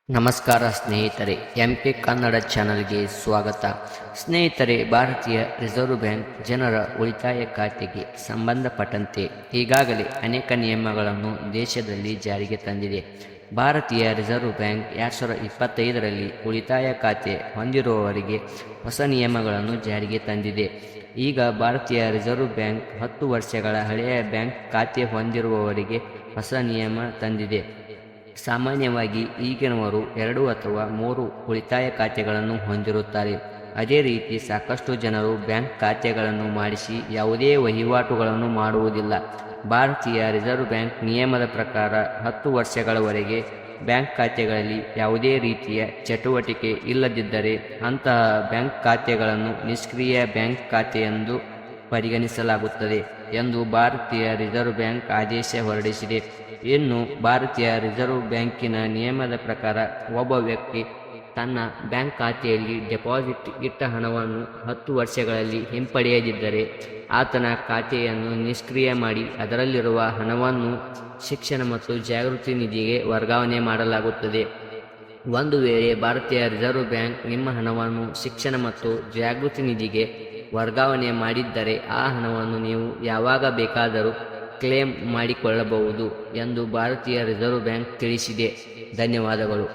ನಮಸ್ಕಾರ ಸ್ನೇಹಿತರೆ, ಎಂಕೆ ಕನ್ನಡ ಚಾನಲ್ಗೆ ಸ್ವಾಗತ. ಸ್ನೇಹಿತರೆ, ಭಾರತೀಯ ರಿಸರ್ವ್ ಬ್ಯಾಂಕ್ ಜನರ ಉಳಿತಾಯ ಖಾತೆಗೆ ಸಂಬಂಧಪಟ್ಟಂತೆ ಈಗಾಗಲೇ ಅನೇಕ ನಿಯಮಗಳನ್ನು ದೇಶದಲ್ಲಿ ಜಾರಿಗೆ ತಂದಿದೆ. ಭಾರತೀಯ ರಿಸರ್ವ್ ಬ್ಯಾಂಕ್ 2025ರಲ್ಲಿ ಉಳಿತಾಯ ಖಾತೆ ಹೊಂದಿರುವವರಿಗೆ ಹೊಸ ನಿಯಮಗಳನ್ನು ಜಾರಿಗೆ ತಂದಿದೆ. ಈಗ ಭಾರತೀಯ ರಿಸರ್ವ್ ಬ್ಯಾಂಕ್ 10 ವರ್ಷಗಳ ಹಳೆಯ ಬ್ಯಾಂಕ್ ಖಾತೆ ಹೊಂದಿರುವವರಿಗೆ ಹೊಸ ನಿಯಮ ತಂದಿದೆ. ಸಾಮಾನ್ಯವಾಗಿ ಈಗಿನವರು 2 ಅಥವಾ 3 ಉಳಿತಾಯ ಖಾತೆಗಳನ್ನು ಹೊಂದಿರುತ್ತಾರೆ. ಅದೇ ರೀತಿ ಸಾಕಷ್ಟು ಜನರು ಬ್ಯಾಂಕ್ ಖಾತೆಗಳನ್ನು ಮಾಡಿಸಿ ಯಾವುದೇ ವಹಿವಾಟುಗಳನ್ನು ಮಾಡುವುದಿಲ್ಲ. ಭಾರತೀಯ ರಿಸರ್ವ್ ಬ್ಯಾಂಕ್ ನಿಯಮದ ಪ್ರಕಾರ 10 ವರ್ಷಗಳವರೆಗೆ ಬ್ಯಾಂಕ್ ಖಾತೆಗಳಲ್ಲಿ ಯಾವುದೇ ರೀತಿಯ ಚಟುವಟಿಕೆ ಇಲ್ಲದಿದ್ದರೆ ಅಂತಹ ಬ್ಯಾಂಕ್ ಖಾತೆಗಳನ್ನು ನಿಷ್ಕ್ರಿಯ ಬ್ಯಾಂಕ್ ಖಾತೆ ಎಂದು ಪರಿಗಣಿಸಲಾಗುತ್ತದೆ ಎಂದು ಭಾರತೀಯ ರಿಸರ್ವ್ ಬ್ಯಾಂಕ್ ಆದೇಶ ಹೊರಡಿಸಿದೆ. ಇನ್ನು ಭಾರತೀಯ ರಿಸರ್ವ್ ಬ್ಯಾಂಕಿನ ನಿಯಮದ ಪ್ರಕಾರ ಒಬ್ಬ ವ್ಯಕ್ತಿ ತನ್ನ ಬ್ಯಾಂಕ್ ಖಾತೆಯಲ್ಲಿ ಡೆಪಾಸಿಟ್ ಇಟ್ಟ ಹಣವನ್ನು 10 ವರ್ಷಗಳಲ್ಲಿ ಹಿಂಪಡೆಯದಿದ್ದರೆ ಆತನ ಖಾತೆಯನ್ನು ನಿಷ್ಕ್ರಿಯ ಮಾಡಿ ಅದರಲ್ಲಿರುವ ಹಣವನ್ನು ಶಿಕ್ಷಣ ಮತ್ತು ಜಾಗೃತಿ ನಿಧಿಗೆ ವರ್ಗಾವಣೆ ಮಾಡಲಾಗುತ್ತದೆ. ಒಂದು ವೇಳೆ ಭಾರತೀಯ ರಿಸರ್ವ್ ಬ್ಯಾಂಕ್ ನಿಮ್ಮ ಹಣವನ್ನು ಶಿಕ್ಷಣ ಮತ್ತು ಜಾಗೃತಿ ನಿಧಿಗೆ ವರ್ಗಾವಣೆ ಮಾಡಿದ್ದರೆ ಆ ಹಣವನ್ನು ನೀವು ಯಾವಾಗ ಬೇಕಾದರೂ ಕ್ಲೇಮ್ ಮಾಡಿಕೊಳ್ಳಬಹುದು ಎಂದು ಭಾರತೀಯ ರಿಸರ್ವ್ ಬ್ಯಾಂಕ್ ತಿಳಿಸಿದೆ. ಧನ್ಯವಾದಗಳು.